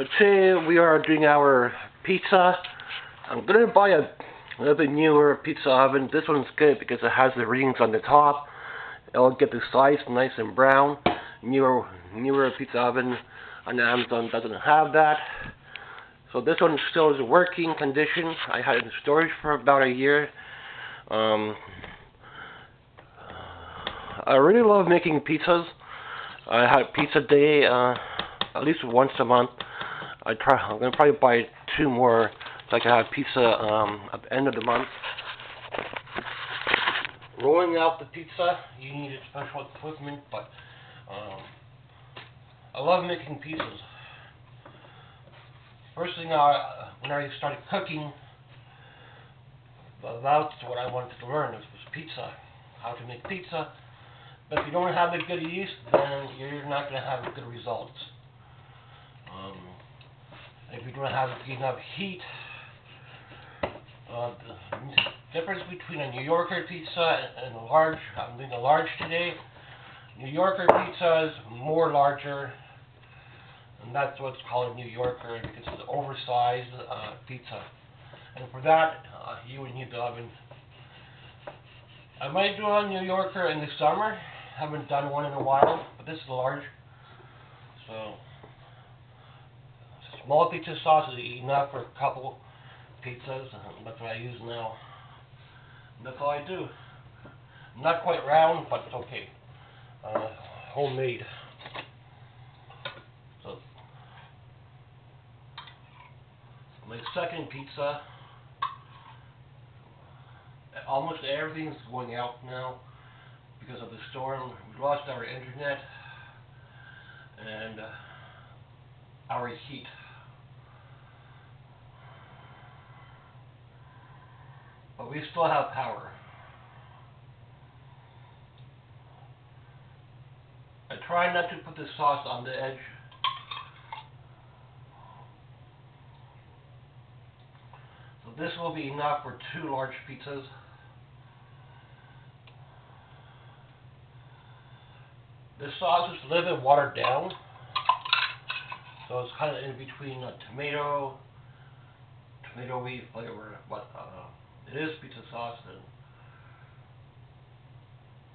So today we are doing our pizza. I'm gonna buy a little bit newer pizza oven. This one's good because it has the rings on the top. It'll get the sides nice and brown. Newer pizza oven on Amazon doesn't have that. So this one still is in working condition. I had it in storage for about a year. I really love making pizzas. I had pizza day at least once a month. I'm gonna probably buy 2 more so I can have pizza at the end of the month. Rolling out the pizza, you need special equipment, but I love making pizzas. First thing when I started cooking, that's what I wanted to learn was pizza, how to make pizza. But if you don't have the good yeast, then you're not going to have good results. If you don't have enough heat, the difference between a New Yorker pizza and a large, I'm doing a large today. New Yorker pizza is more larger, and that's what's called a New Yorker because it's an oversized pizza. And for that, you would need the oven. I might do a New Yorker in the summer. Haven't done one in a while, but this is large. So small pizza sauce is enough for a couple pizzas. That's what I use now. And that's all I do. Not quite round, but it's okay. Homemade. So my second pizza. Almost everything's going out now because of the storm. We lost our internet and our heat. But we still have power. I try not to put the sauce on the edge. So this will be enough for 2 large pizzas. This sauce is a little bit watered down, so it's kind of in between a tomatoey flavor, but it is pizza sauce. And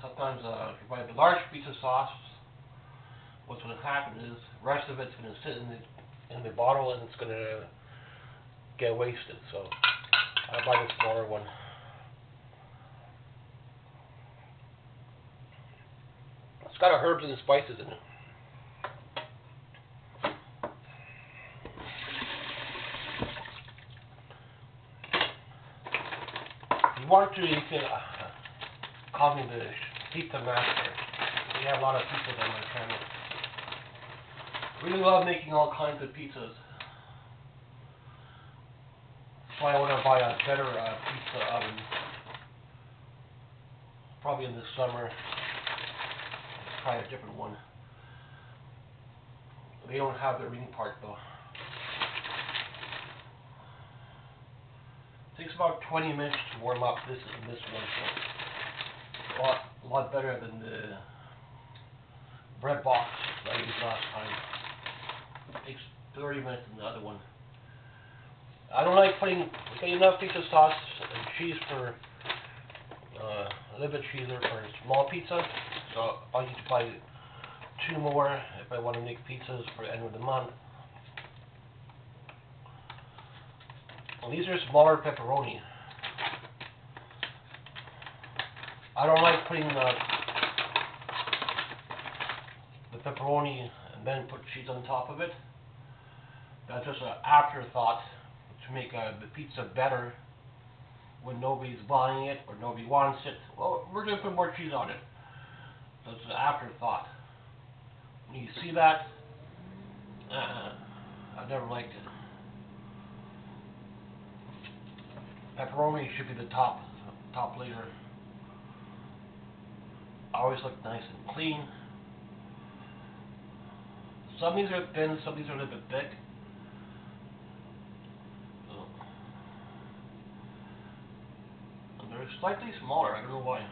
sometimes if you buy the large pizza sauce, what's going to happen is the rest of it's going to sit in the bottle and it's going to get wasted. So I buy the smaller one. It's got herbs and spices in it. If you want to, you can call me the pizza master. We have a lot of pizzas on my channel. Really love making all kinds of pizzas. That's why I want to buy a better pizza oven. Probably in the summer. Try a different one. They don't have the ring part though. It takes about 20 minutes to warm up this one, so a lot better than the bread box that I used last time. It takes 30 minutes in the other one. I don't like putting enough pizza sauce and cheese for a little bit cheeser for a small pizza. So I need to buy 2 more if I want to make pizzas for the end of the month. And these are smaller pepperoni. I don't like putting the pepperoni and then put cheese on top of it. That's just an afterthought to make the pizza better when nobody's buying it or nobody wants it. Well, we're going to put more cheese on it. So it's an afterthought. When you see that, I've never liked it. Pepperoni should be the top layer. Always look nice and clean. Some of these are thin, some of these are a little bit thick. And they're slightly smaller, I don't know why.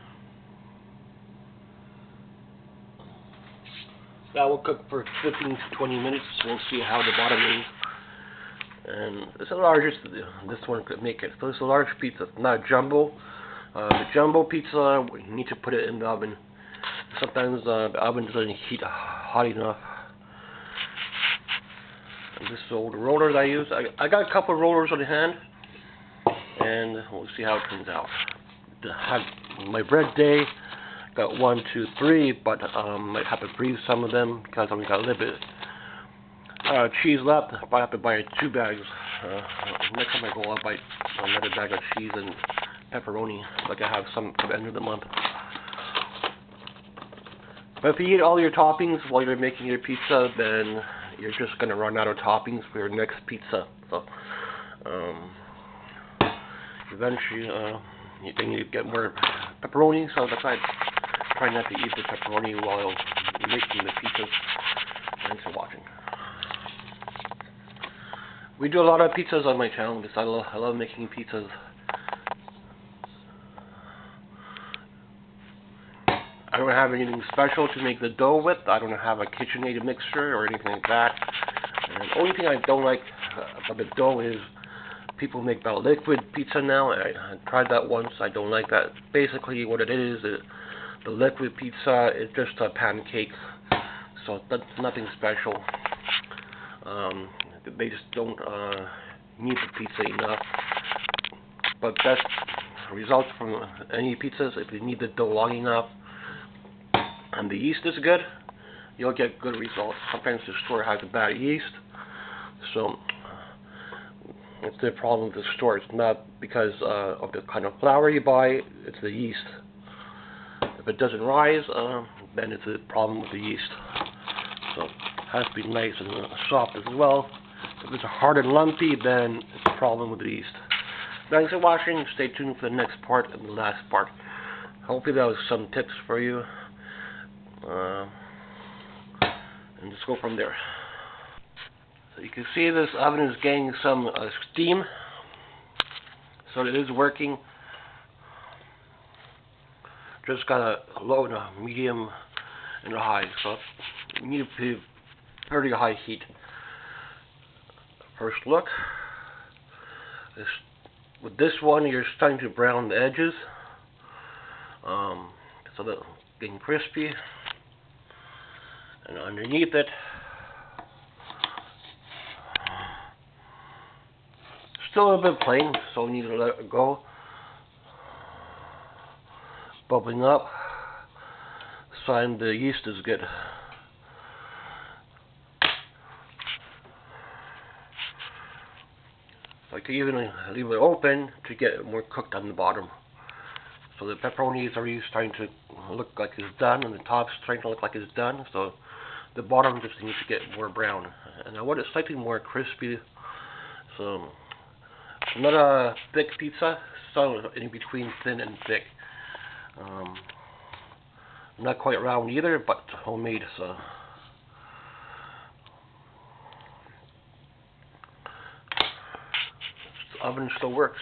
That will cook for 15 to 20 minutes. We'll see how the bottom is. And it's the largest, this one could make it. So it's a large pizza, not a jumbo. The jumbo pizza, you need to put it in the oven. Sometimes the oven doesn't heat hot enough. And this is the old roller that I use. I got a couple of rollers on hand, and we'll see how it turns out. My bread day, got 1, 2, 3, but might have to freeze some of them because I only got a little bit cheese left. I have to buy 2 bags. Next time I go, I'll buy another bag of cheese and pepperoni, like I have some for the end of the month. But if you eat all your toppings while you're making your pizza, then you're just going to run out of toppings for your next pizza. So, eventually, you get more pepperoni, so that's why I try not to eat the pepperoni while making the pizzas. Thanks for watching. We do a lot of pizzas on my channel because I love making pizzas. I don't have anything special to make the dough with. I don't have a KitchenAid mixer or anything like that. And the only thing I don't like about the dough is people make that liquid pizza now. I tried that once. I don't like that. Basically, what it is, the liquid pizza is just a pancake. So that's nothing special. They just don't knead the pizza enough. But best results from any pizzas, if you knead the dough long enough and the yeast is good, you'll get good results. Sometimes the store has a bad yeast, so it's the problem with the store. It's not because of the kind of flour you buy, it's the yeast. If it doesn't rise, then it's a problem with the yeast. So it has to be nice and soft as well. If it's hard and lumpy, then it's a problem with the yeast. Thanks for watching. Stay tuned for the next part and the last part. Hopefully that was some tips for you. And just go from there. So you can see this oven is getting some steam. So it is working. Just got a low and a medium and a high. So you need to be pretty high heat. First look. With this one, you're starting to brown the edges. So they're getting crispy. And underneath it, still a little bit plain, so we need to let it go. Bubbling up, sign the yeast is good. I could even leave it open to get it more cooked on the bottom. So the pepperoni is already starting to look like it's done, and the top's starting to look like it's done. So the bottom just needs to get more brown, and I want it slightly more crispy. So not a thick pizza, so in between thin and thick. Not quite round either, but homemade. So the oven still works.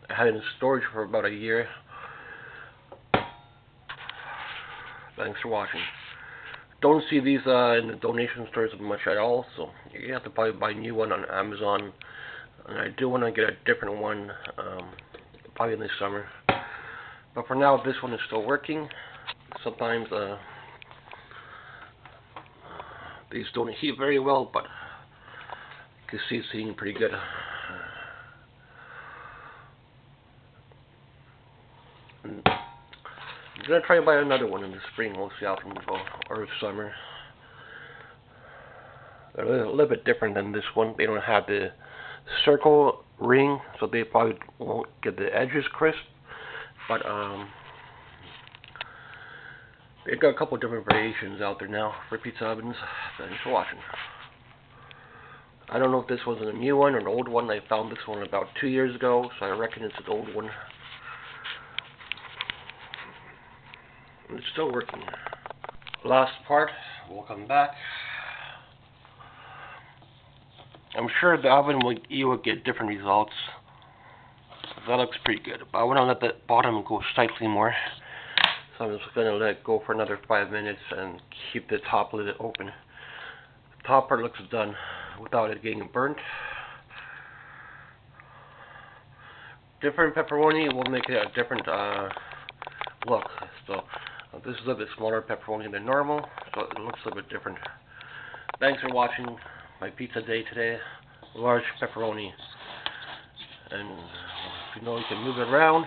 I had it in storage for about a year. Thanks for watching. Don't see these in the donation stores much at all, so you have to probably buy a new one on Amazon. And I do want to get a different one, probably in the summer. But for now, this one is still working. Sometimes these don't heat very well, but you can see it's heating pretty good. I'm going to try to buy another one in the spring. We'll see how things go, or summer. They're a little bit different than this one. They don't have the circle ring, so they probably won't get the edges crisp. But they've got a couple different variations out there now for pizza ovens. Thanks for watching. I don't know if this was a new one or an old one. I found this one about 2 years ago, so I reckon it's an old one. And it's still working. Last part, we'll come back. I'm sure the oven you will get different results. That looks pretty good, but I want to let the bottom go slightly more. So I'm just going to let it go for another 5 minutes and keep the top lid open. The top part looks done without it getting burnt. Different pepperoni will make it a different look. So this is a little bit smaller pepperoni than normal, so it looks a little bit different. Thanks for watching my pizza day today. Large pepperoni. And if you know you can move it around,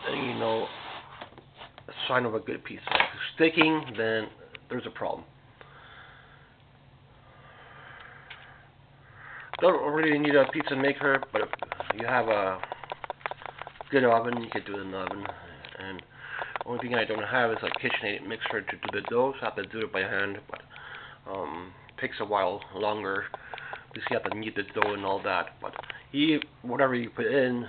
then you know a sign of a good pizza. If it's sticking, then there's a problem. Don't really need a pizza maker, but if you have a good oven, you can do it in the oven. And the only thing I don't have is a KitchenAid mixer to do the dough, so I have to do it by hand, but takes a while longer because you have to knead the dough and all that. But whatever you put in,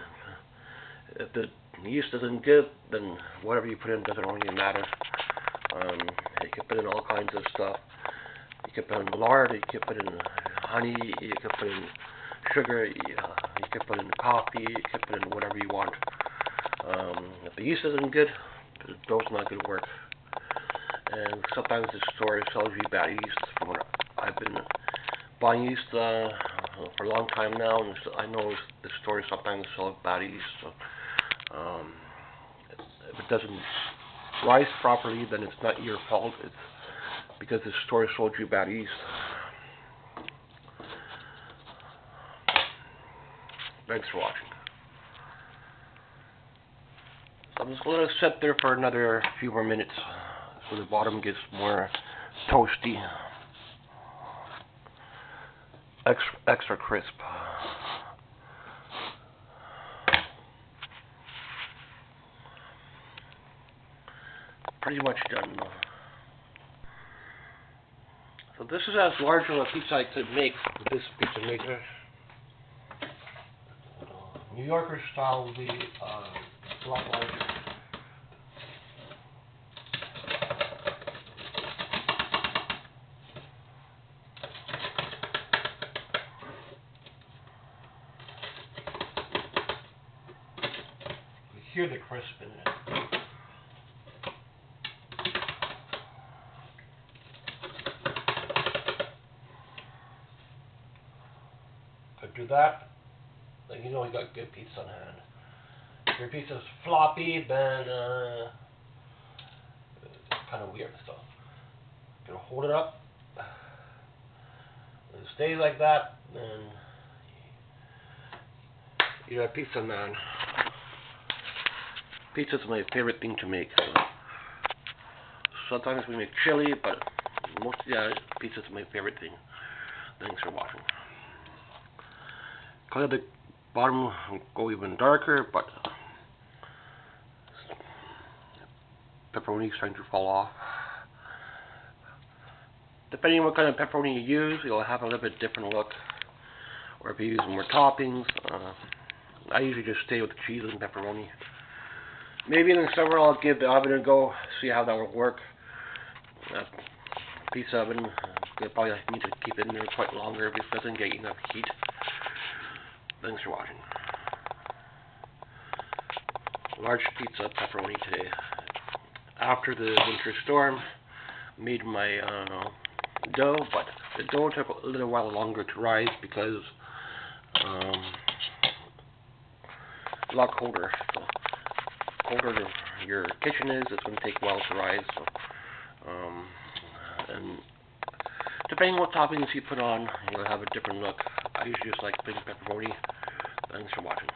if the yeast isn't good, then whatever you put in doesn't really matter. You can put in all kinds of stuff. You can put in lard, you can put in honey, you can put in sugar, you can put in coffee, you can put in whatever you want. If the yeast isn't good, the dough's not going to work. And sometimes the store sells you bad yeast. From what I've been buying yeast for a long time now, and I know the stores sometimes sell bad yeast. So if it doesn't rise properly, then it's not your fault. It's because the store sold you bad yeast. Thanks for watching. So I'm just going to let it sit there for another few more minutes so the bottom gets more toasty, extra crisp. Pretty much done. So this is as large of a pizza I could make with this pizza maker. New Yorker style will be a lot larger. You hear the crisp in it. Do that, then you know you got good pizza on hand. If your pizza's floppy, then it's kind of weird. So you're gonna hold it up. If it stays like that, then you're a pizza man. Pizza's my favorite thing to make. So sometimes we make chili, but mostly pizza's my favorite thing. Thanks for watching. Color the bottom go even darker, but pepperoni is starting to fall off. Depending on what kind of pepperoni you use, you'll have a little bit different look. Or if you use more toppings, I usually just stay with cheese and pepperoni. Maybe in the summer I'll give the oven a go, see how that will work. Pizza oven, I probably need to keep it in there quite longer if it doesn't get enough heat. Thanks for watching. Large pizza pepperoni today. After the winter storm, made my dough, but the dough took a little while longer to rise because a lot colder. So colder your kitchen is, it's going to take a while to rise. So, and depending on what toppings you put on, you'll have a different look. I usually just like plain pepperoni. Thanks for watching.